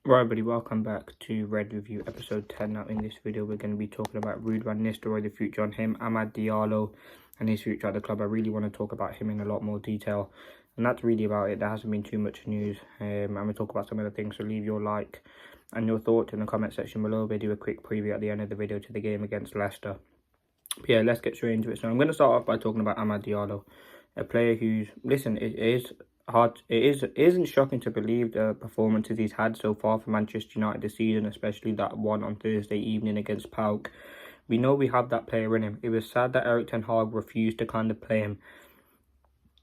Right, everybody, welcome back to Red Review episode 10. Now, in this video, we're going to be talking about Ruud van Nistelrooy, the future on him, Amad Diallo, and his future at the club. I really want to talk about him in a lot more detail, and that's really about it. There hasn't been too much news. I'm going to talk about some of the things, so leave your like and your thoughts in the comment section below. We'll do a quick preview at the end of the video to the game against Leicester. But yeah, let's get straight into it. So I'm going to start off by talking about Amad Diallo, a player who's, listen, it isn't shocking to believe the performances he's had so far for Manchester United this season, especially that one on Thursday evening against PAOK. We know we have that player in him. It was sad that Ten Hag refused to kind of play him.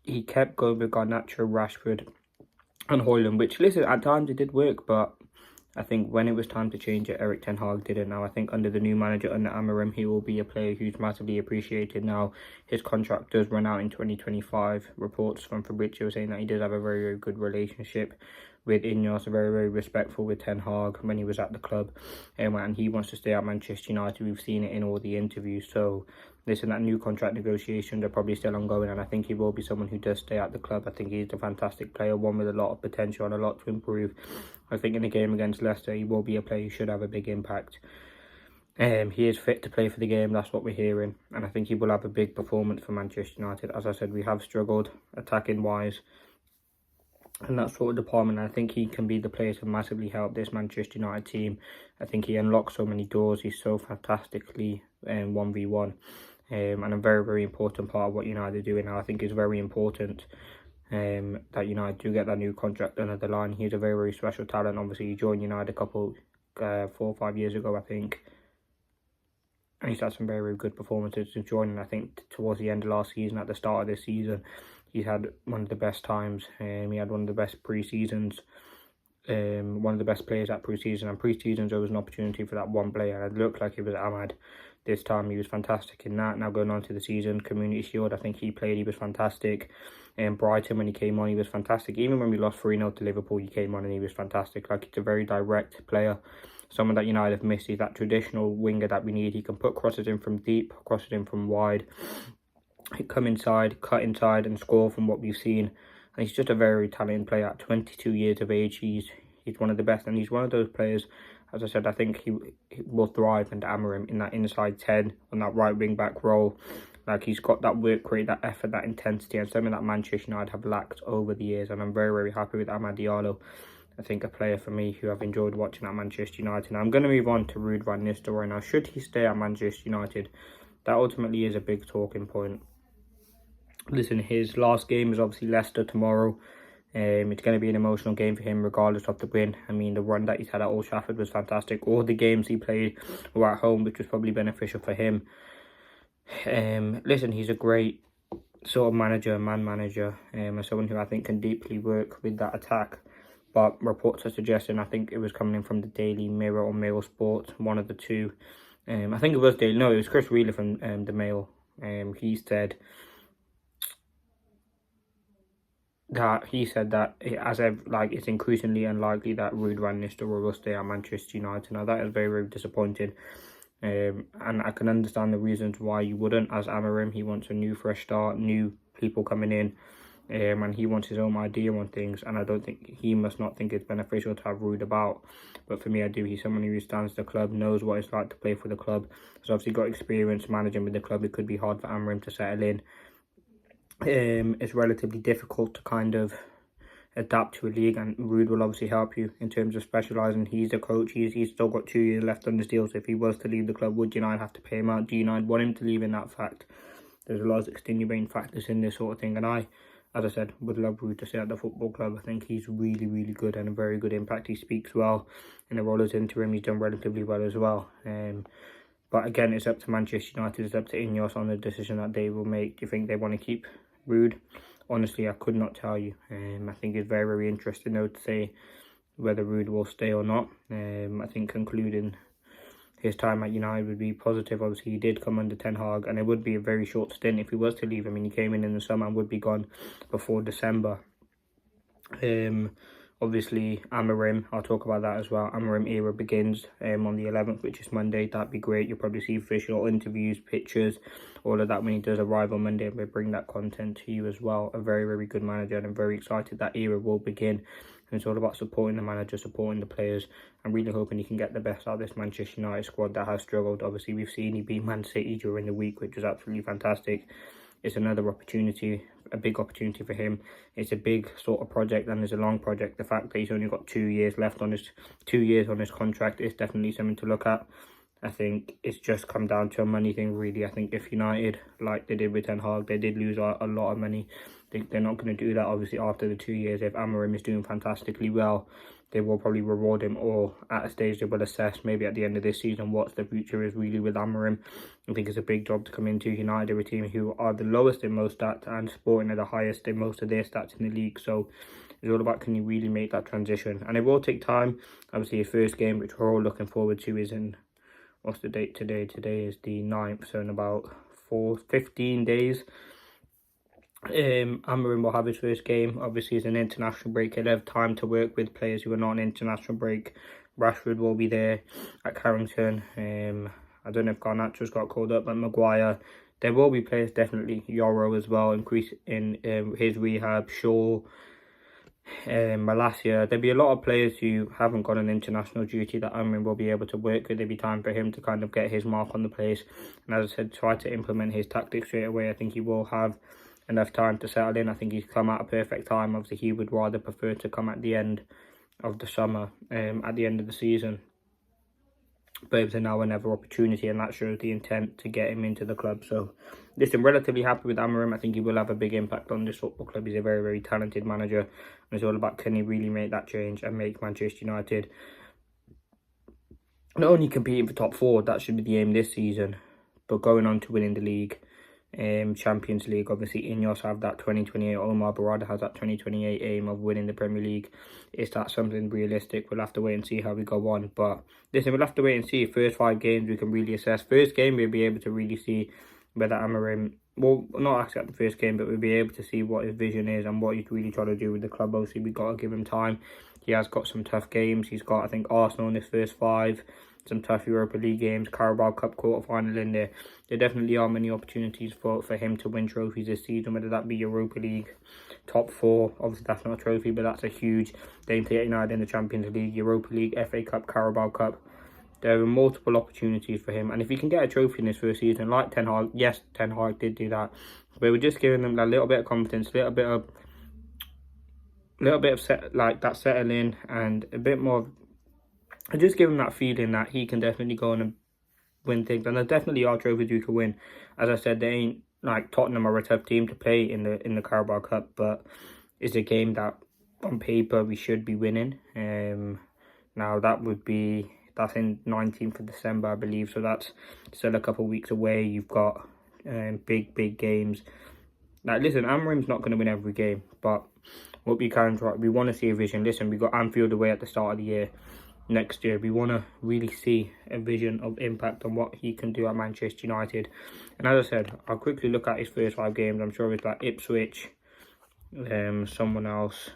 He kept going with Garnacho, Rashford and Højlund, which, listen, at times it did work, but I think when it was time to change it, Ten Hag didn't. Now, I think under the new manager, under Amorim, he will be a player who's massively appreciated. Now, his contract does run out in 2025. Reports from Fabrizio saying that he does have a very, very good relationship with Ineos, very, very respectful with Ten Hag when he was at the club. And he wants to stay at Manchester United. We've seen it in all the interviews. So, listen, that new contract negotiations are probably still ongoing, and I think he will be someone who does stay at the club. I think he's a fantastic player, one with a lot of potential and a lot to improve. I think in the game against Leicester, he will be a player who should have a big impact. He is fit to play for the game, that's what we're hearing, and I think he will have a big performance for Manchester United. As I said, we have struggled attacking-wise and that sort of department. I think he can be the player to massively help this Manchester United team. I think he unlocks so many doors. He's so fantastically 1v1 and a very, very important part of what United are doing now. I think it's very important that United do get that new contract under the line. He's a very, very special talent. Obviously, he joined United a couple, 4 or 5 years ago, I think. And he's had some very, very good performances since joining. I think towards the end of last season, at the start of this season, he had one of the best times. He had one of the best pre-seasons. One of the best players at pre-season. And pre-season's always an opportunity for that one player. And it looked like it was Amad. This time he was fantastic in that. Now going on to the season, Community Shield, I think he was fantastic. Brighton, when he came on, he was fantastic. Even when we lost 3-0 to Liverpool, he came on and he was fantastic. Like, he's a very direct player. Someone that United have missed. He's that traditional winger that we need. He can put crosses in from deep, crosses in from wide. He come inside, cut inside and score from what we've seen. And he's just a very talented player at 22 years of age. He's one of the best, and he's one of those players, as I said, I think he will thrive under Amorim in that inside 10, on that right wing back role. Like, he's got that work rate, that effort, that intensity, and something that Manchester United have lacked over the years. And I'm very, very happy with Amad Diallo. I think a player for me who I've enjoyed watching at Manchester United. Now, I'm going to move on to Ruud van Nistelrooy. Now, should he stay at Manchester United? That ultimately is a big talking point. Listen, his last game is obviously Leicester tomorrow. It's going to be an emotional game for him regardless of the win. I mean, the run that he's had at Old Trafford was fantastic. All the games he played were at home, which was probably beneficial for him. Listen, he's a great sort of manager, man manager, and someone who I think can deeply work with that attack. But reports are suggesting, I think it was coming in from the Daily Mirror or Mail Sports, one of the two. I think it was Daily, no, it was Chris Wheeler from the Mail. He said that it's increasingly unlikely that Ruud van Nistelrooy will stay at Manchester United. Now, that is very, very disappointing. And I can understand the reasons why you wouldn't. As Amorim, he wants a new fresh start, new people coming in, and he wants his own idea on things. And I don't think he must not think it's beneficial to have Ruud about. But for me, I do. He's someone who stands the club, knows what it's like to play for the club. He's obviously got experience managing with the club. It could be hard for Amorim to settle in. It's relatively difficult to kind of adapt to a league, and Ruud will obviously help you in terms of specialising. He's the coach. He's still got 2 years left on his deal, so if he was to leave the club, would United have to pay him out? Do United want him to leave? In that fact, there's a lot of extenuating factors in this sort of thing, and I, as I said, would love Ruud to stay at the football club. I think he's really, really good and a very good impact. He speaks well in the role as interim. He's done relatively well as well. But again, it's up to Manchester United. It's up to Ineos on the decision that they will make. Do you think they want to keep Ruud? Honestly, I could not tell you. I think it's very, very interesting though to say whether Ruud will stay or not. I think concluding his time at United would be positive. Obviously, he did come under Ten Hag, and it would be a very short stint if he was to leave. I mean, he came in the summer and would be gone before December. Obviously, Amorim, I'll talk about that as well. Amorim era begins on the 11th, which is Monday. That'd be great. You'll probably see official interviews, pictures, all of that when he does arrive on Monday. And we'll bring that content to you as well. A very, very good manager, and I'm very excited that era will begin. And it's all about supporting the manager, supporting the players, and really hoping he can get the best out of this Manchester United squad that has struggled. Obviously, we've seen he beat Man City during the week, which was absolutely fantastic. It's another opportunity, a big opportunity for him. It's a big sort of project, and it's a long project. The fact that he's only got 2 years left on his 2 years on his contract is definitely something to look at. I think it's just come down to a money thing, really. I think if United, like they did with Ten Hag, they did lose a lot of money. They're not going to do that, obviously, after the 2 years. If Amorim is doing fantastically well, they will probably reward him, or at a stage they will assess maybe at the end of this season what the future is really with Amorim. I think it's a big job to come into. United are a team who are the lowest in most stats, and Sporting are the highest in most of their stats in the league. So it's all about, can you really make that transition? And it will take time. Obviously, his first game, which we're all looking forward to, is in, what's the date today? Today is the 9th, so in about 15 days. Amorim will have his first game. Obviously, it's an international break. He'll have time to work with players who are not on international break. Rashford will be there at Carrington. I don't know if Garnacho's got called up, but Maguire. There will be players, definitely. Yoro as well, increase in his rehab. Shaw, Malacia. There'll be a lot of players who haven't got an international duty that Amorim will be able to work with. There'll be time for him to kind of get his mark on the place. And as I said, try to implement his tactics straight away. I think he will have enough time to settle in. I think he's come at a perfect time. Obviously, he would rather prefer to come at the end of the summer, at the end of the season. But it's a now or never opportunity, and that shows the intent to get him into the club. So, listen, relatively happy with Amorim. I think he will have a big impact on this football club. He's a very, very talented manager. And it's all about, can he really make that change and make Manchester United not only competing for top 4, that should be the aim this season, but going on to winning the league. Champions League, obviously Ineos have that 2028, Omar Barada has that 2028 aim of winning the Premier League. Is that something realistic? We'll have to wait and see how we go on. But listen, we'll have to wait and see. First 5 games we can really assess. First game we'll be able to really see whether Amorim, well, not actually at the first game, but we'll be able to see what his vision is and what he's really trying to do with the club. Obviously, we've got to give him time. He has got some tough games. He's got, I think, Arsenal in his first 5. Some tough Europa League games, Carabao Cup quarter-final in there. There definitely are many opportunities for him to win trophies this season, whether that be Europa League, top 4. Obviously, that's not a trophy, but that's a huge thing to get United in the Champions League, Europa League, FA Cup, Carabao Cup. There are multiple opportunities for him. And if he can get a trophy in his first season, like Ten Hag, yes, Ten Hag did do that. But we're just giving them that little bit of confidence, a little bit of settle in, and a bit more. I just give him that feeling that he can definitely go on and win things. And there definitely are trophies you can win. As I said, they ain't like Tottenham are a tough team to play in the Carabao Cup, but it's a game that on paper we should be winning. Now that's in 19th of December, I believe, so that's still a couple of weeks away. You've got big games. Like, listen, Amorim's not going to win every game, but what we can try, we want to see a vision. Listen, we got Anfield away at the start of the year. Next year, we want to really see a vision of impact on what he can do at Manchester United. And as I said, I'll quickly look at his first 5 games. I'm sure it's like Ipswich, someone else,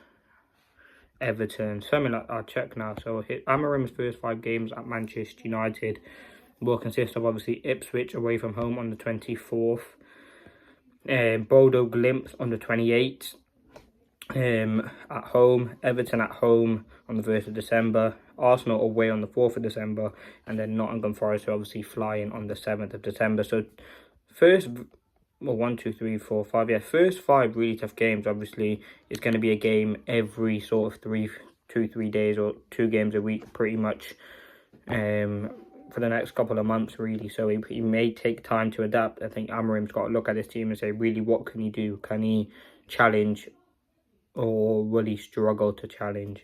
Everton, something like that. I'll check now. So Amorim's first 5 games at Manchester United will consist of obviously Ipswich away from home on the 24th, Bodo Glimt on the 28th, at home, Everton at home on the 1st of December, Arsenal away on the 4th of December, and then Nottingham Forest are obviously flying on the 7th of December. So first 5 really tough games. Obviously, it's going to be a game every sort of 2-3 days, or 2 games a week pretty much, for the next couple of months really. So he may take time to adapt. I think Amorim's got to look at his team and say, really, what can he do? Can he challenge, or will he struggle to challenge?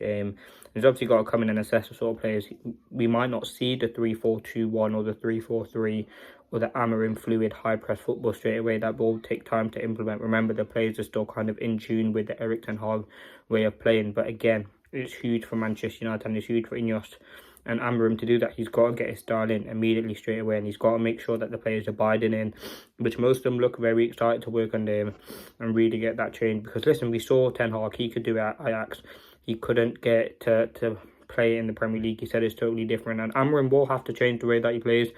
He's obviously got to come in and assess the sort of players. We might not see the 3-4-2-1 or the 3-4-3 or the Amorim fluid high press football straight away. That will take time to implement. Remember, the players are still kind of in tune with the Erik ten Hag way of playing. But again, it's huge for Manchester United and it's huge for Ineos and Amorim to do that. He's got to get his style in immediately straight away, and he's got to make sure that the players are biding in, which most of them look very excited to work on them and really get that change. Because listen, we saw Ten Hag, he could do it at Ajax. He couldn't get to play in the Premier League. He said it's totally different, and Amorim will have to change the way that he plays.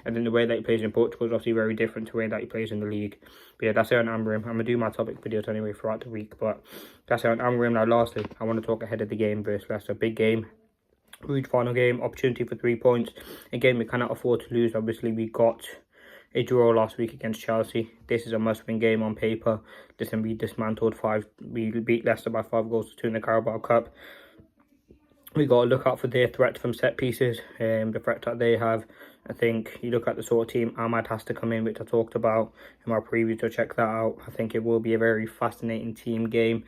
And then the way that he plays in Portugal is obviously very different to the way that he plays in the league. But yeah, that's it on Amorim. I'm going to do my topic videos anyway throughout the week, but that's it on Amorim. Now lastly, I want to talk ahead of the game versus Leicester. Big game. Ruud final game, opportunity for 3 points. A game we cannot afford to lose. Obviously, we got a draw last week against Chelsea. This is a must-win game on paper. Listen, we dismantled we beat Leicester by 5 goals to 2 in the Carabao Cup. We got to look out for their threat from set pieces, the threat that they have. I think you look at the sort of team Ahmad has to come in, which I talked about in my preview, so check that out. I think it will be a very fascinating team game.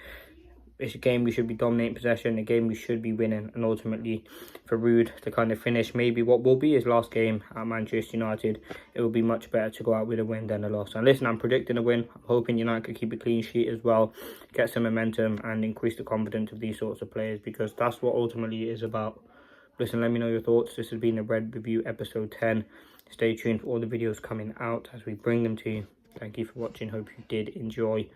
It's a game we should be dominating possession, a game we should be winning, and ultimately for Ruud to kind of finish maybe what will be his last game at Manchester United, it will be much better to go out with a win than a loss. And listen, I'm predicting a win. I'm hoping United could keep a clean sheet as well, get some momentum and increase the confidence of these sorts of players, because that's what ultimately it is about. Listen, let me know your thoughts. This has been the Red Review episode 10. Stay tuned for all the videos coming out as we bring them to you. Thank you for watching. Hope you did enjoy.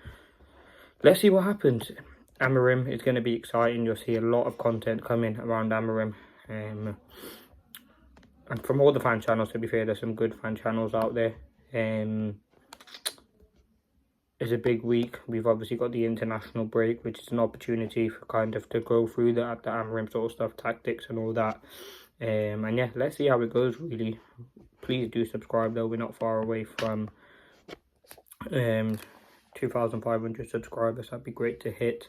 Let's see what happens. Amorim is going to be exciting. You'll see a lot of content coming around Amorim. And from all the fan channels, to be fair, there's some good fan channels out there. It's a big week. We've obviously got the international break, which is an opportunity for kind of to go through the Amorim sort of stuff, tactics and all that. And yeah, let's see how it goes, really. Please do subscribe, though. We're not far away from 2,500 subscribers. That'd be great to hit.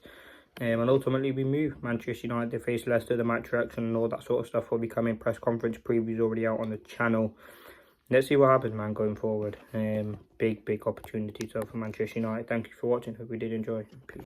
And ultimately we move. Manchester United, they face Leicester, the match reaction and all that sort of stuff will be coming. Press conference previews already out on the channel. Let's see what happens, man, going forward. Big opportunity so for Manchester United. Thank you for watching. Hope you did enjoy. Peace.